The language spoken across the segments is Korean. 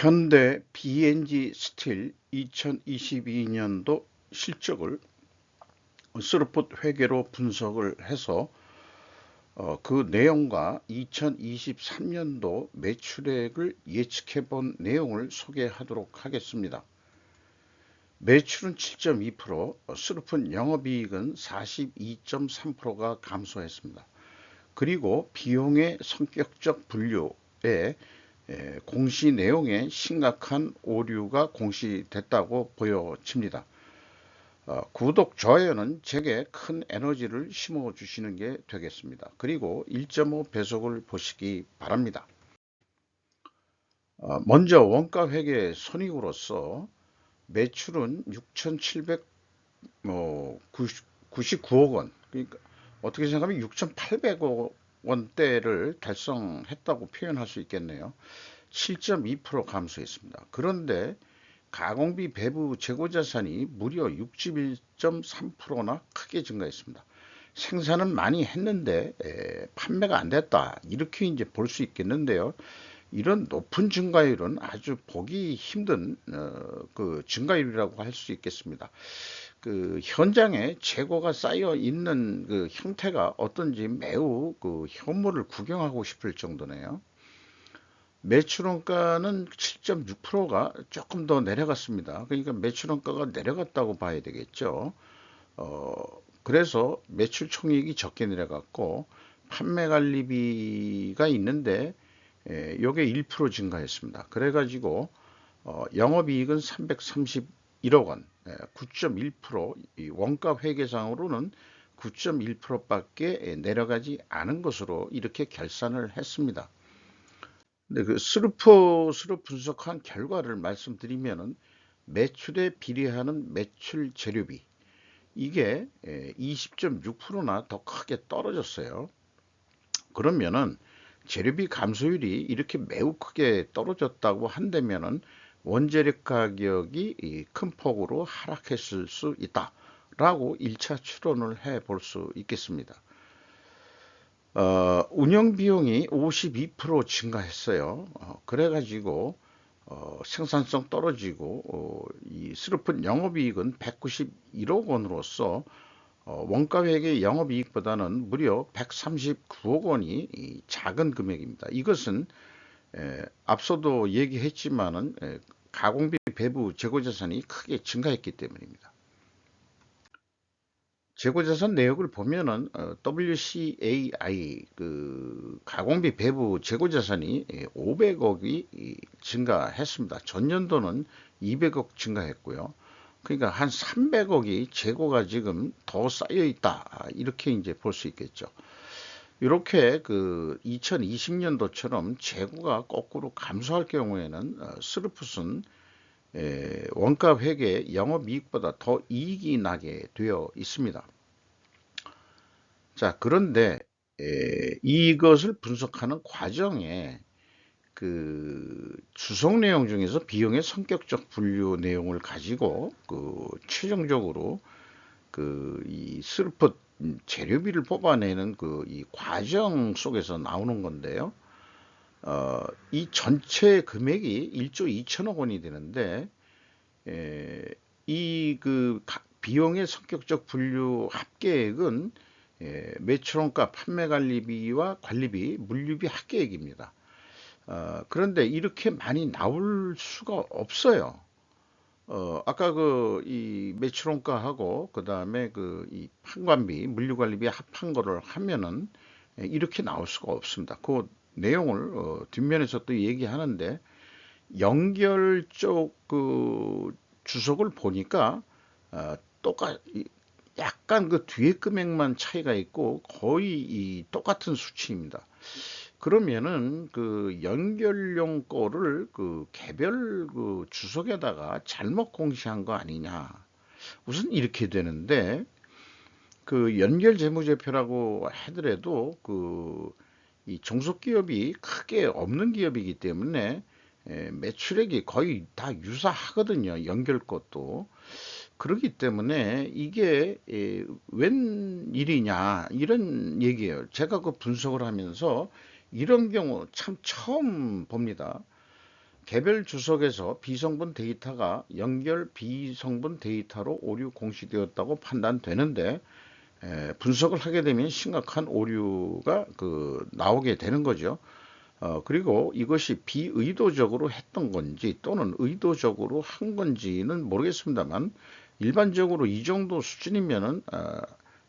현대 B&G 스틸 2022년도 실적을 스루풋 회계로 분석을 해서 그 내용과 2023년도 매출액을 예측해 본 내용을 소개하도록 하겠습니다. 매출은 7.2%, 스루풋 영업이익은 42.3%가 감소했습니다. 그리고 비용의 성격적 분류에 공시 내용에 심각한 오류가 공시됐다고 보여집니다. 구독, 좋아요는 제게 큰 에너지를 심어 주시는 게 되겠습니다. 그리고 1.5배속을 보시기 바랍니다. 먼저 원가회계 손익으로서 매출은 6,799억 원, 그러니까 어떻게 생각하면 6,800억 원대를 달성했다고 표현할 수 있겠네요. 7.2% 감소했습니다. 그런데 가공비 배부 재고자산이 무려 61.3%나 크게 증가했습니다. 생산은 많이 했는데 판매가 안 됐다, 이렇게 이제 볼 수 있겠는데요. 이런 높은 증가율은 아주 보기 힘든 그 증가율이라고 할 수 있겠습니다. 그 현장에 재고가 쌓여 있는 그 형태가 어떤지 매우 그 현물을 구경하고 싶을 정도네요. 매출원가는 7.6%가 조금 더 내려갔습니다. 그러니까 매출원가가 내려갔다고 봐야 되겠죠. 그래서 매출 총액이 적게 내려갔고 판매관리비가 있는데 요게 1% 증가했습니다. 그래가지고 영업이익은 331억 원, 9.1%, 원가 회계상으로는 9.1%밖에 내려가지 않은 것으로 이렇게 결산을 했습니다. 근데 그 스루퍼스로 분석한 결과를 말씀드리면은 매출에 비례하는 매출 재료비, 이게 20.6%나 더 크게 떨어졌어요. 그러면은 재료비 감소율이 이렇게 매우 크게 떨어졌다고 한다면은 원재료 가격이 큰 폭으로 하락했을 수 있다라고 1차 추론을 해 볼 수 있겠습니다. 운영 비용이 52% 증가했어요. 그래가지고 생산성 떨어지고 이 스루풋 영업이익은 191억 원으로서 원가회계 영업이익보다는 무려 139억 원이 작은 금액입니다. 이것은 앞서도 얘기했지만은 가공비 배부 재고자산이 크게 증가했기 때문입니다. 재고자산 내역을 보면은 WCAI 그 가공비 배부 재고자산이 500억이 증가했습니다. 전년도는 200억 증가했고요. 그러니까 한 300억이 재고가 지금 더 쌓여 있다, 이렇게 이제 볼 수 있겠죠. 이렇게 그 2020년도처럼 재고가 거꾸로 감소할 경우에는 스루풋은 원가 회계 영업이익보다 더 이익이 나게 되어 있습니다. 자, 그런데 이것을 분석하는 과정에 그 주석 내용 중에서 비용의 성격적 분류 내용을 가지고 그 최종적으로 그 이 스루풋 재료비를 뽑아내는 그 이 과정 속에서 나오는 건데요. 이 전체 금액이 1조 2천억 원이 되는데 이 그 비용의 성격적 분류 합계액은 매출원가, 판매관리비와 관리비, 물류비 합계액입니다. 그런데 이렇게 많이 나올 수가 없어요. 아까 그 이 매출원가하고 그 다음에 그 이 판관비, 물류관리비 합한 거를 하면은 이렇게 나올 수가 없습니다. 그 내용을 뒷면에서 또 얘기하는데, 연결 쪽 그 주석을 보니까 약간 그 뒤에 금액만 차이가 있고 거의 이 똑같은 수치입니다. 그러면은 그 연결용 거를 그 개별 그 주석에다가 잘못 공시한 거 아니냐. 우선 이렇게 되는데, 그 연결 재무제표라고 하더라도 그 이 종속기업이 크게 없는 기업이기 때문에 매출액이 거의 다 유사하거든요. 연결 것도. 그렇기 때문에 이게 웬일이냐, 이런 얘기예요. 제가 그 분석을 하면서 이런 경우 참 처음 봅니다. 개별 주석에서 비성분 데이터가 연결 비성분 데이터로 오류 공시되었다고 판단되는데 분석을 하게 되면 심각한 오류가 나오게 되는 거죠. 그리고 이것이 비의도적으로 했던 건지 또는 의도적으로 한 건지는 모르겠습니다만 일반적으로 이 정도 수준이면은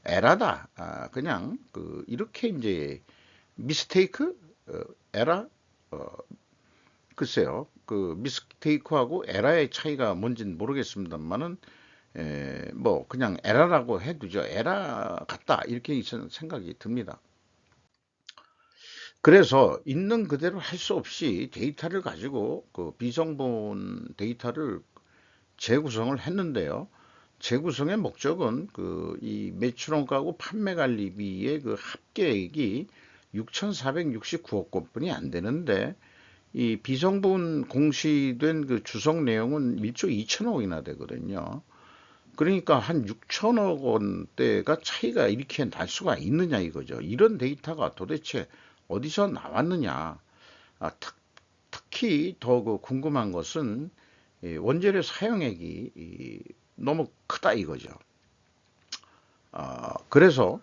에라다. 그냥 이렇게 이제 미스테이크, 에라, 어, 글쎄요. 미스테이크하고 에라의 차이가 뭔지는 모르겠습니다만은 뭐 그냥 에라라고 해두죠. 에라 같다 이렇게 생각이 듭니다. 그래서 있는 그대로 할 수 없이 데이터를 가지고 비성분 데이터를 재구성을 했는데요. 재구성의 목적은 이 매출원가하고 판매관리비의 합계액이 6,469억 원뿐이 안 되는데 이 비성분 공시된 주석 내용은 1조 2천억이나 되거든요. 그러니까 한 6천억 원대가 차이가 이렇게 날 수가 있느냐 이거죠. 이런 데이터가 도대체 어디서 나왔느냐. 특히 더 궁금한 것은 원재료 사용액이 너무 크다 이거죠. 그래서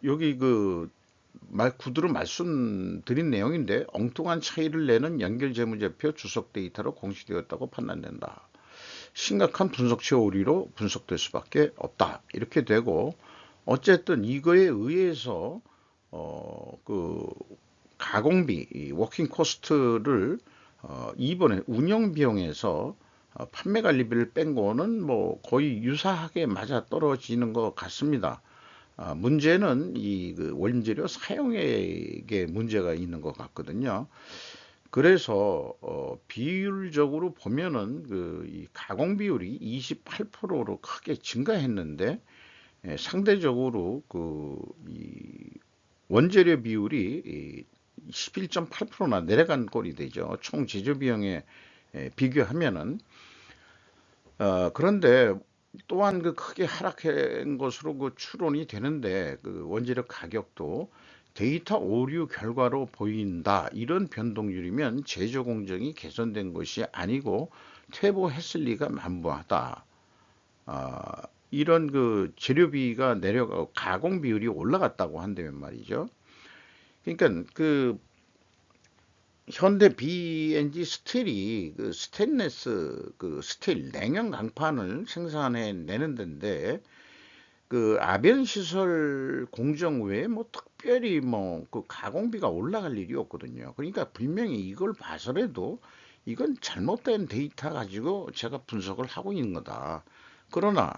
여기 구두로 말씀드린 내용인데 엉뚱한 차이를 내는 연결재무제표 주석 데이터로 공시되었다고 판단된다. 심각한 분석치 오류로 분석될 수밖에 없다. 이렇게 되고 어쨌든 이거에 의해서 가공비, 워킹 코스트를 이번에 운영 비용에서 판매 관리비를 뺀 거는 뭐 거의 유사하게 맞아 떨어지는 것 같습니다. 문제는 이 원재료 사용액에 문제가 있는 것 같거든요. 그래서 비율적으로 보면은 이 가공 비율이 28%로 크게 증가했는데 상대적으로 이 원재료 비율이 11.8%나 내려간 꼴이 되죠. 총 제조 비용에 비교하면은 그런데 또한 크게 하락한 것으로 추론이 되는데 원재료 가격도 데이터 오류 결과로 보인다. 이런 변동률이면 제조 공정이 개선된 것이 아니고 퇴보했을 리가 만무하다. 이런 재료비가 내려가고 가공 비율이 올라갔다고 한다면 말이죠. 그러니까 현대 B&G 스틸이 스테인레스 스틸 냉형 강판을 생산해 내는 데인데 아변 시설 공정 외에 뭐 특별히 뭐 가공비가 올라갈 일이 없거든요. 그러니까 분명히 이걸 봐서라도 이건 잘못된 데이터 가지고 제가 분석을 하고 있는 거다. 그러나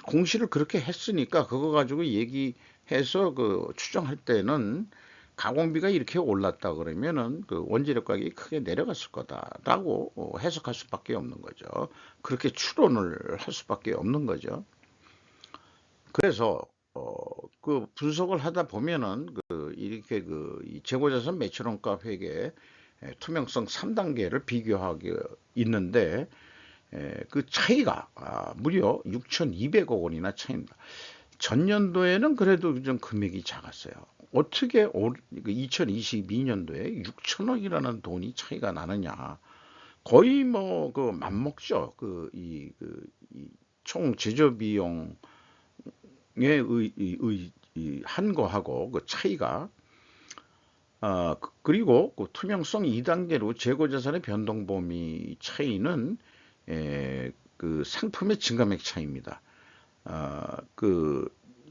공시를 그렇게 했으니까 그거 가지고 얘기해서 추정할 때는 가공비가 이렇게 올랐다 그러면은 원재료 가격이 크게 내려갔을 거다라고 해석할 수밖에 없는 거죠. 그렇게 추론을 할 수밖에 없는 거죠. 그래서 분석을 하다 보면은 이렇게 이 재고자산 매출원가 회계 투명성 3단계를 비교하게 있는데 그 차이가 무려 6,200억 원이나 차이입니다. 전년도에는 그래도 좀 금액이 작았어요. 어떻게 2022년도에 6천억이라는 돈이 차이가 나느냐? 거의 뭐 맞먹죠. 총 제조 비용에 한 거하고 차이가 그리고 투명성 2단계로 재고자산의 변동 범위 차이는 상품의 증가액 차이입니다.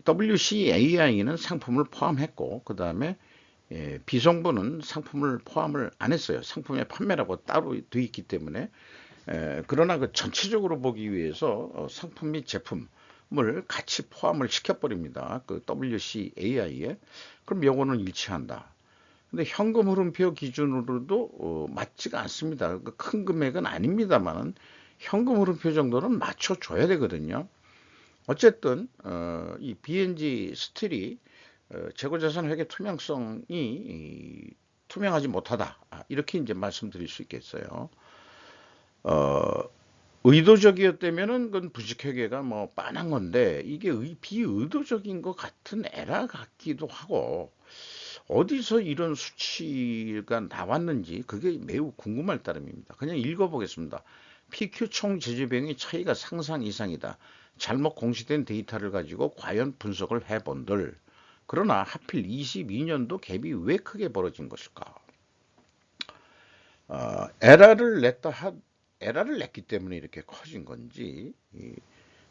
WCAI는 상품을 포함했고 그 다음에 비성분은 상품을 포함을 안 했어요. 상품의 판매라고 따로 되어 있기 때문에 그러나 전체적으로 보기 위해서 상품 및 제품을 같이 포함을 시켜버립니다. WCAI에. 그럼 요거는 일치한다. 근데 현금 흐름표 기준으로도 맞지가 않습니다. 큰 금액은 아닙니다만 현금 흐름표 정도는 맞춰줘야 되거든요. 어쨌든 이 B&G 스틸이 재고자산 회계 투명성이 투명하지 못하다. 이렇게 이제 말씀드릴 수 있겠어요. 의도적이었다면은 그건 부식회계가 뭐 빤한 건데 이게 비의도적인 것 같은 에러 같기도 하고 어디서 이런 수치가 나왔는지 그게 매우 궁금할 따름입니다. 그냥 읽어보겠습니다. PQ 총 제조 비용의 차이가 상상 이상이다. 잘못 공시된 데이터를 가지고 과연 분석을 해본들. 그러나 하필 22년도 갭이 왜 크게 벌어진 것일까? 에러를 에러를 냈기 때문에 이렇게 커진 건지,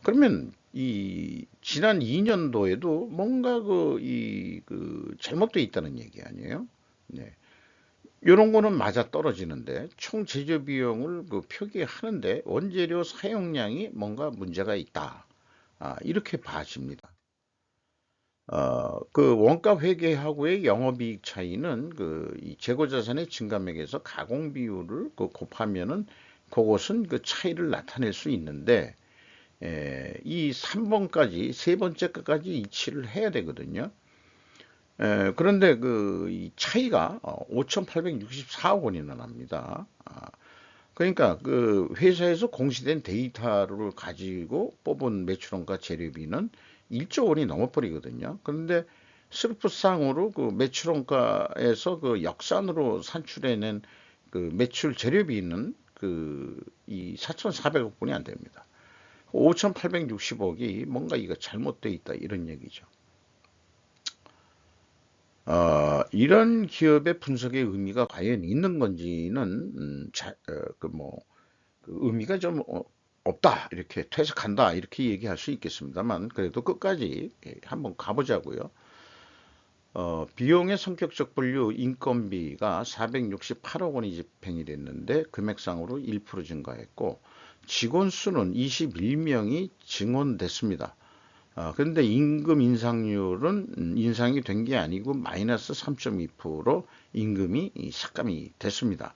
그러면 이 지난 2년도에도 뭔가 잘못되어 있다는 얘기 아니에요? 네. 이런 거는 맞아 떨어지는데 총 제조 비용을 표기하는데 원재료 사용량이 뭔가 문제가 있다. 이렇게 봐집니다. 그 원가 회계하고의 영업이익 차이는 이 재고자산의 증감액에서 가공 비율을 곱하면은 그것은 그 차이를 나타낼 수 있는데, 이 3번까지 세 번째 것까지 이치를 해야 되거든요. 그런데 이 차이가 5,864억 원이나 납니다. 그러니까 그 회사에서 공시된 데이터를 가지고 뽑은 매출원가 재료비는 1조 원이 넘어버리거든요. 그런데 스루프상으로 그 매출원가에서 그 역산으로 산출해낸 그 매출 재료비는 이 4,400억 분이 안 됩니다. 5,860억이 뭔가 이거 잘못돼 있다 이런 얘기죠. 이런 기업의 분석의 의미가 과연 있는 건지는 의미가 좀 없다 이렇게 퇴색한다 이렇게 얘기할 수 있겠습니다만, 그래도 끝까지 한번 가보자고요. 비용의 성격적 분류 인건비가 468억 원이 집행이 됐는데 금액상으로 1% 증가했고 직원 수는 21명이 증원됐습니다. 그런데 임금 인상률은 인상이 된 게 아니고 마이너스 3.2% 임금이 삭감이 됐습니다.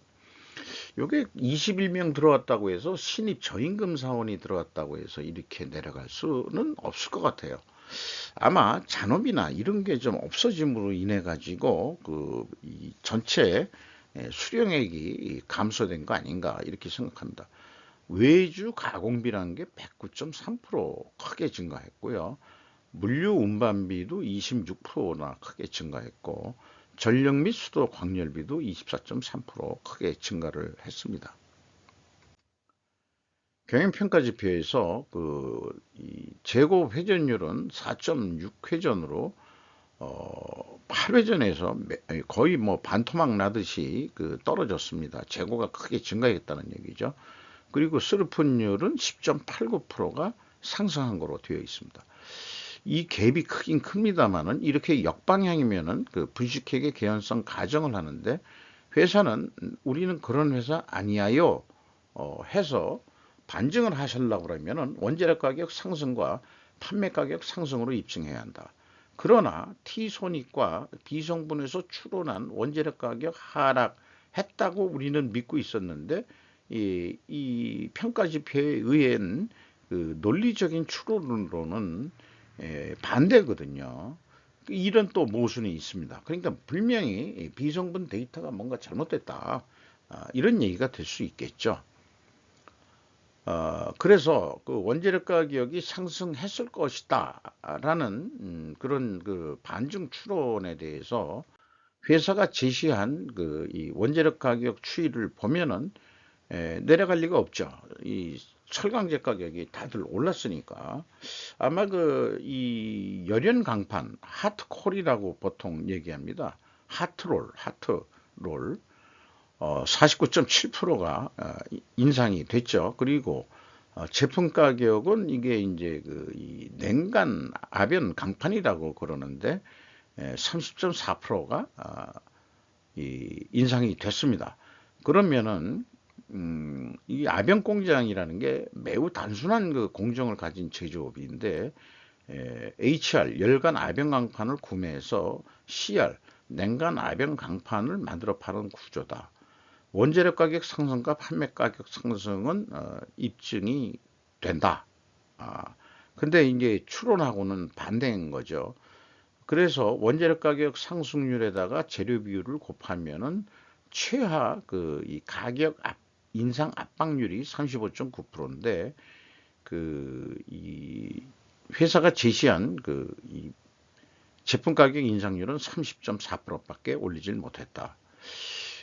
요게 21명 들어왔다고 해서 신입 저임금 사원이 들어왔다고 해서 이렇게 내려갈 수는 없을 것 같아요. 아마 잔업이나 이런 게 좀 없어짐으로 인해 가지고 이 전체 수령액이 감소된 거 아닌가 이렇게 생각합니다. 외주 가공비라는 게 109.3% 크게 증가했고요. 물류 운반비도 26%나 크게 증가했고 전력 및 수도 광열비도 24.3% 크게 증가를 했습니다. 경영평가 지표에서 이 재고 회전율은 4.6회전으로 8회전에서 거의 뭐 반토막 나듯이 떨어졌습니다. 재고가 크게 증가했다는 얘기죠. 그리고 스루프율은 10.89%가 상승한 거로 되어 있습니다. 이 갭이 크긴 큽니다만은 이렇게 역방향이면은 분식회계 개연성 가정을 하는데 회사는 우리는 그런 회사 아니야요 해서 반증을 하시려고 그러면은 원재료 가격 상승과 판매 가격 상승으로 입증해야 한다. 그러나 T손익과 B성분에서 추론한 원재료 가격 하락했다고 우리는 믿고 있었는데 이 평가 지표에 의한 논리적인 추론으로는 반대거든요. 이런 또 모순이 있습니다. 그러니까 분명히 비성분 데이터가 뭔가 잘못됐다. 이런 얘기가 될 수 있겠죠. 그래서 원재료 가격이 상승했을 것이다 라는 그런 반증 추론에 대해서 회사가 제시한 이 원재료 가격 추이를 보면은 내려갈 리가 없죠. 이 철강제 가격이 다들 올랐으니까 아마 이 열연 강판 하트콜이라고 보통 얘기합니다. 하트롤 49.7%가 인상이 됐죠. 그리고 제품 가격은 이게 이제 이 냉간 아변 강판이라고 그러는데 30.4%가 인상이 됐습니다. 그러면은 이 아변 공장이라는 게 매우 단순한 공정을 가진 제조업인데 HR 열간 아변 강판을 구매해서 CR 냉간 아변 강판을 만들어 파는 구조다. 원재료 가격 상승과 판매 가격 상승은 입증이 된다. 근데 이제 추론하고는 반대인 거죠. 그래서 원재료 가격 상승률에다가 재료 비율을 곱하면은 최하 이 가격 인상 압박률이 35.9%인데 이 회사가 제시한 이 제품 가격 인상률은 30.4%밖에 올리질 못했다.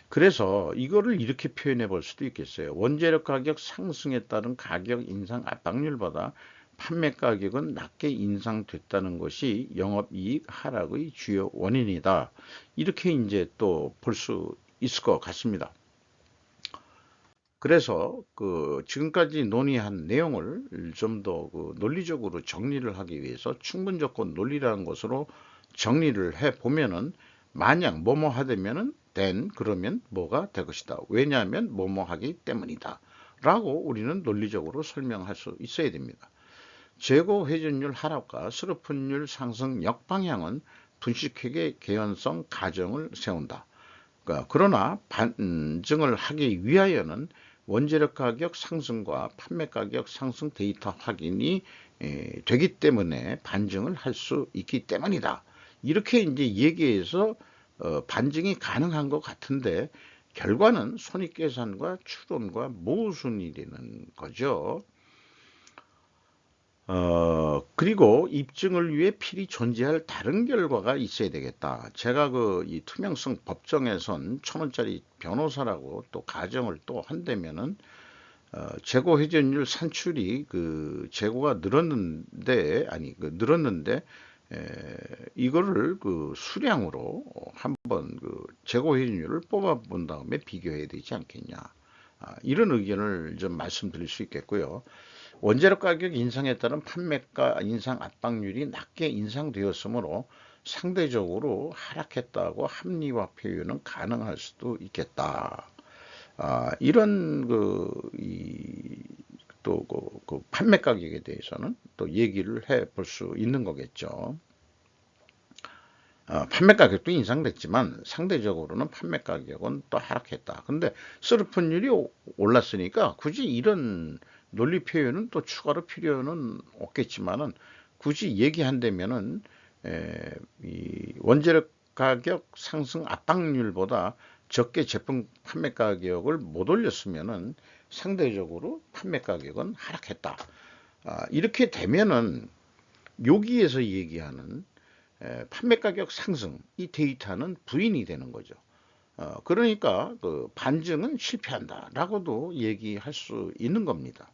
그래서 이거를 이렇게 표현해 볼 수도 있겠어요. 원재료 가격 상승에 따른 가격 인상 압박률보다 판매 가격은 낮게 인상됐다는 것이 영업이익 하락의 주요 원인이다. 이렇게 이제 또 볼 수 있을 것 같습니다. 그래서 그 지금까지 논의한 내용을 좀 더 그 논리적으로 정리를 하기 위해서 충분 조건 논리라는 것으로 정리를 해 보면은, 만약 뭐뭐 하되면은 then 그러면 뭐가 될 것이다. 왜냐하면 뭐뭐 하기 때문이다. 라고 우리는 논리적으로 설명할 수 있어야 됩니다. 재고 회전율 하락과 수료분율 상승 역방향은 분식회계 개연성 가정을 세운다. 그러나 반증을 하기 위하여는 원재료 가격 상승과 판매 가격 상승 데이터 확인이 되기 때문에 반증을 할 수 있기 때문이다. 이렇게 이제 얘기해서 반증이 가능한 것 같은데, 결과는 손익계산과 추론과 모순이 되는 거죠. 그리고 입증을 위해 필히 존재할 다른 결과가 있어야 되겠다. 제가 그 이 투명성 법정에선 1,000원짜리 변호사라고 또 가정을 또 한다면은, 재고 회전율 산출이 그 재고가 늘었는데, 아니 그 늘었는데, 이거를 그 수량으로 한번 그 재고 회전율을 뽑아 본 다음에 비교해야 되지 않겠냐. 이런 의견을 좀 말씀드릴 수 있겠고요. 원재료 가격 인상에 따른 판매가 인상 압박률이 낮게 인상되었으므로 상대적으로 하락했다고 합리화 표현은 가능할 수도 있겠다. 이런 그 판매 가격에 대해서는 또 얘기를 해 볼 수 있는 거겠죠. 판매 가격도 인상됐지만 상대적으로는 판매 가격은 또 하락했다. 근데 수르픈율이 올랐으니까 굳이 이런 논리 표현은 또 추가로 필요는 없겠지만은, 굳이 얘기한다면은 이 원재료 가격 상승 압박률보다 적게 제품 판매 가격을 못 올렸으면은 상대적으로 판매 가격은 하락했다. 이렇게 되면은 여기에서 얘기하는 판매 가격 상승, 이 데이터는 부인이 되는 거죠. 그러니까 그 반증은 실패한다라고도 얘기할 수 있는 겁니다.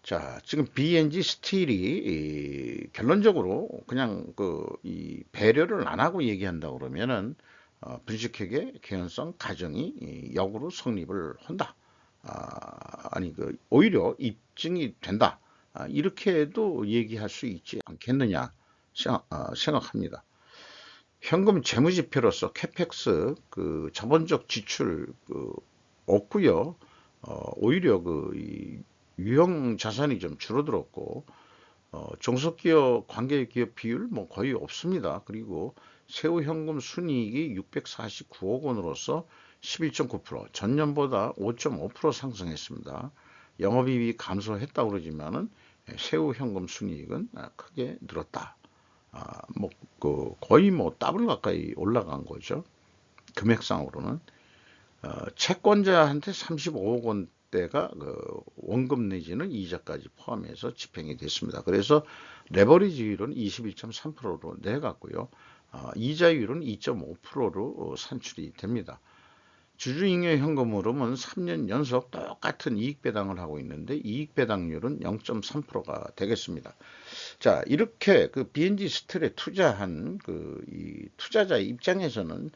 자, 지금 B&G 스틸이 결론적으로 그냥 그 이 배려를 안 하고 얘기한다 그러면은, 분식회계 개연성 가정이 역으로 성립을 한다. 아니 그 오히려 입증이 된다. 이렇게도 얘기할 수 있지 않겠느냐 생각합니다. 현금 재무지표로서 캐펙스 그 자본적 지출 없고요. 오히려 그 유형 자산이 좀 줄어들었고, 종속기업 관계기업 비율 뭐 거의 없습니다. 그리고 세후 현금 순이익이 649억 원으로서 11.9%, 전년보다 5.5% 상승했습니다. 영업이익이 감소했다고 그러지만은 세후 현금 순이익은 크게 늘었다. 거의 뭐 더블 가까이 올라간 거죠. 금액상으로는. 채권자한테 35억 원대가 그 원금 내지는 이자까지 포함해서 집행이 됐습니다. 그래서 레버리지율은 21.3%로 내갔고요. 이자율은 2.5%로 산출이 됩니다. 주주잉여 현금 흐름은 3년 연속 똑같은 이익 배당을 하고 있는데, 이익 배당률은 0.3%가 되겠습니다. 자, 이렇게 그 B&G 스틸에 투자한 이 투자자 입장에서는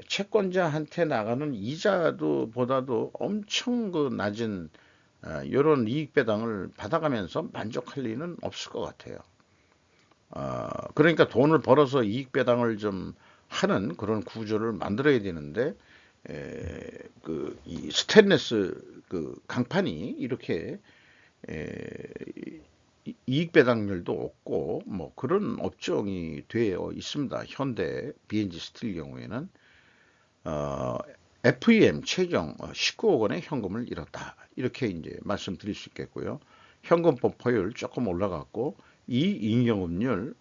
채권자한테 나가는 이자도 보다도 엄청 그 낮은 이런 이익 배당을 받아가면서 만족할 리는 없을 것 같아요. 그러니까 돈을 벌어서 이익 배당을 좀 하는 그런 구조를 만들어야 되는데, 이 스테인레스 그 강판이 이렇게 이익 배당률도 없고 뭐 그런 업종이 되어 있습니다. 현대 B&G 스틸 경우에는 FEM 최종 19억 원의 현금을 잃었다. 이렇게 이제 말씀드릴 수 있겠고요. 현금 보포율 조금 올라갔고 이익잉여금률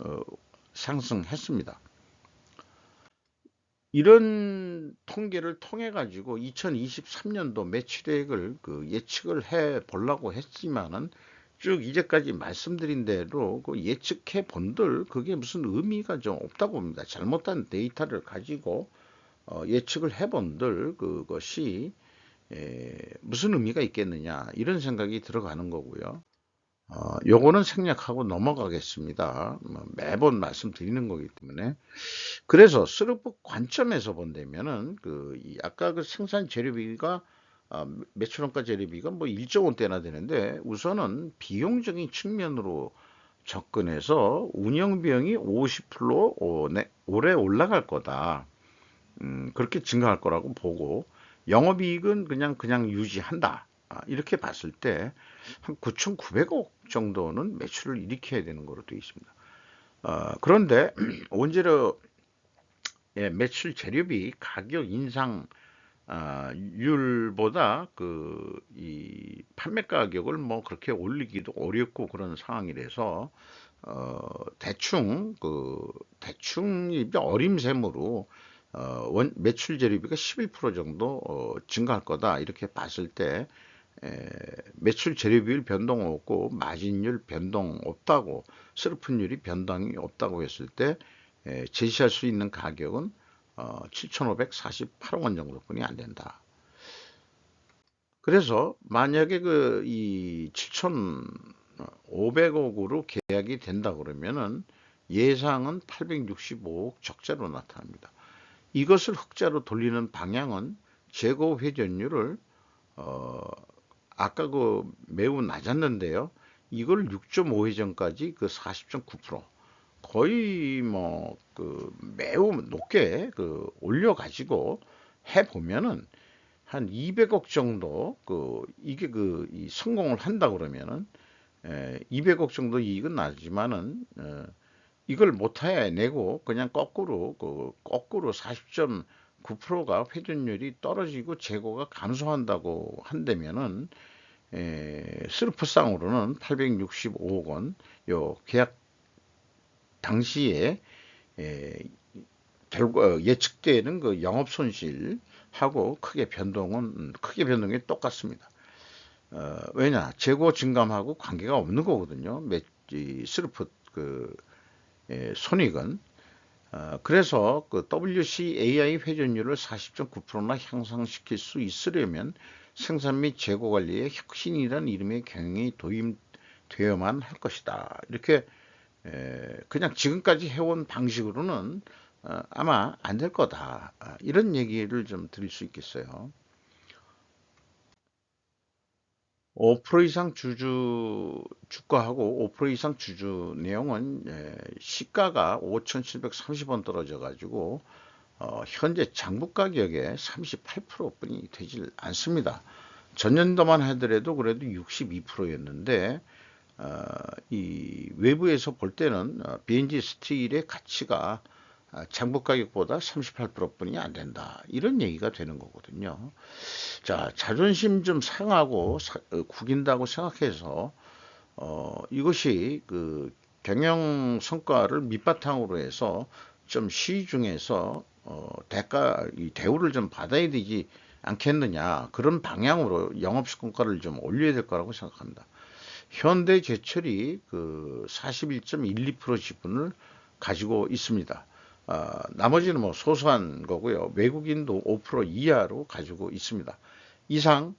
상승했습니다. 이런 통계를 통해 가지고 2023년도 매출액을 그 예측을 해 보려고 했지만은 쭉 이제까지 말씀드린 대로 그 예측해 본들 그게 무슨 의미가 좀 없다고 봅니다. 잘못된 데이터를 가지고 예측을 해 본들 그것이 무슨 의미가 있겠느냐 이런 생각이 들어가는 거고요. 요거는 생략하고 넘어가겠습니다. 뭐 매번 말씀드리는 거기 때문에. 그래서 스루프 관점에서 본다면은 아까 그 생산 재료비가 매출원가 재료비가 뭐 1조 원대나 되는데 우선은 비용적인 측면으로 접근해서 운영 비용이 50% 올해 올라갈 거다. 그렇게 증가할 거라고 보고 영업이익은 그냥 유지한다. 이렇게 봤을 때 한 9,900억 정도는 매출을 일으켜야 되는 거로 되어 있습니다. 그런데 원재료 매출 재료비 가격 인상 율보다 이 판매 가격을 뭐 그렇게 올리기도 어렵고 그런 상황이라서 대충 어림셈으로 매출 재료비가 11% 정도 증가할 거다 이렇게 봤을 때 매출 재료비율 변동 없고 마진율 변동 없다고 스르픈율이 변동이 없다고 했을 때 제시할 수 있는 가격은 7,548억 원 정도뿐이 안 된다. 그래서 만약에 이 7,500억으로 계약이 된다 그러면은 예상은 865억 적자로 나타납니다. 이것을 흑자로 돌리는 방향은 재고 회전율을 아까 매우 낮았는데요. 이걸 6.5회전까지 40.9% 거의 뭐 매우 높게 올려가지고 해 보면은 한 200억 정도 이게 이 성공을 한다 그러면은 200억 정도 이익은 나지만은 이걸 못 해내고 그냥 거꾸로 40.9%가 회전율이 떨어지고 재고가 감소한다고 한다면은 스루프상으로는 865억 원 요 계약 당시에 결과 예측되는 영업 손실하고 크게 변동이 똑같습니다. 왜냐 재고 증감하고 관계가 없는 거거든요. 이 스루프 손익은 그래서 WCAI 회전율을 40.9%나 향상시킬 수 있으려면 생산 및 재고 관리에 혁신이라는 이름의 경영이 도입되어야만 할 것이다. 이렇게 그냥 지금까지 해온 방식으로는 아마 안 될 거다. 이런 얘기를 좀 드릴 수 있겠어요. 5% 이상 주가하고 5% 이상 주주 내용은 시가가 5,730원 떨어져 가지고 현재 장부 가격의 38%뿐이 되질 않습니다. 전년도만 하더라도 그래도 62%였는데 이 외부에서 볼 때는 BNG 스틸의 가치가 장부 가격보다 38%뿐이 안 된다. 이런 얘기가 되는 거거든요. 자, 자존심 좀 상하고 구긴다고 생각해서 이것이 경영 성과를 밑바탕으로 해서 좀 시중에서 이 대우를 좀 받아야 되지 않겠느냐 그런 방향으로 영업성과를 좀 올려야 될 거라고 생각합니다. 현대제철이 41.12% 지분을 가지고 있습니다. 나머지는 뭐 소소한 거고요. 외국인도 5% 이하로 가지고 있습니다. 이상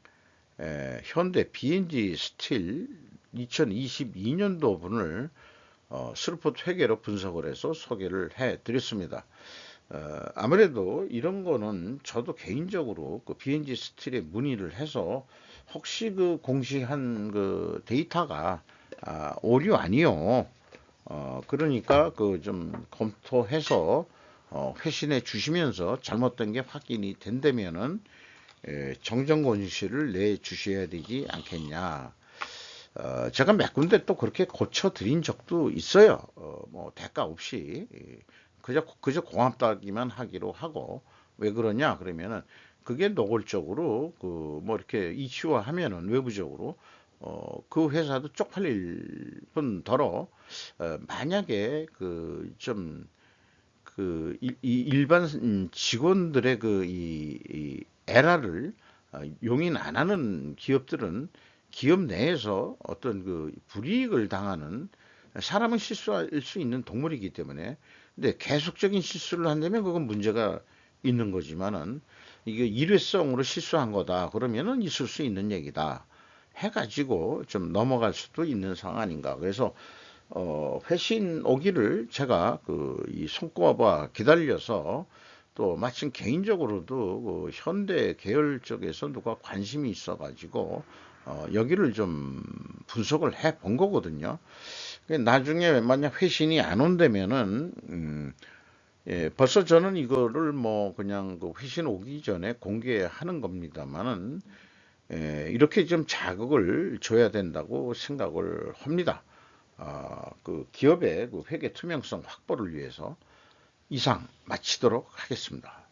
현대 BNG 스틸 2022년도 분을 스루포트 회계로 분석을 해서 소개를 해 드렸습니다. 아무래도 이런 거는 저도 개인적으로 BNG 스틸에 문의를 해서 혹시 공시한 데이터가 오류 아니요. 그러니까 좀 검토해서 회신해 주시면서 잘못된 게 확인이 된다면은 정정 공시를 내 주셔야 되지 않겠냐. 제가 몇 군데 또 그렇게 고쳐 드린 적도 있어요. 뭐 대가 없이 그저 고맙다기만 하기로 하고 왜 그러냐 그러면은 그게 노골적으로 뭐 이렇게 이슈화하면은 외부적으로 그 회사도 쪽팔릴 뿐더러 만약에 좀 일반 직원들의 이 에러를 용인 안 하는 기업들은 기업 내에서 어떤 그 불이익을 당하는, 사람은 실수할 수 있는 동물이기 때문에, 근데 계속적인 실수를 한다면 그건 문제가 있는 거지만은, 이게 일회성으로 실수한 거다 그러면은 있을 수 있는 얘기다 해가지고 좀 넘어갈 수도 있는 상황 아닌가. 그래서 회신 오기를 제가 그 이 손꼽아 기다려서, 또 마침 개인적으로도 그 현대 계열 쪽에서 누가 관심이 있어가지고 여기를 좀 분석을 해 본 거거든요. 나중에 만약 회신이 안 온다면은 예, 벌써 저는 이거를 뭐 그냥 그 회신 오기 전에 공개하는 겁니다만은, 예, 이렇게 좀 자극을 줘야 된다고 생각을 합니다. 그 기업의 그 회계 투명성 확보를 위해서 이상 마치도록 하겠습니다.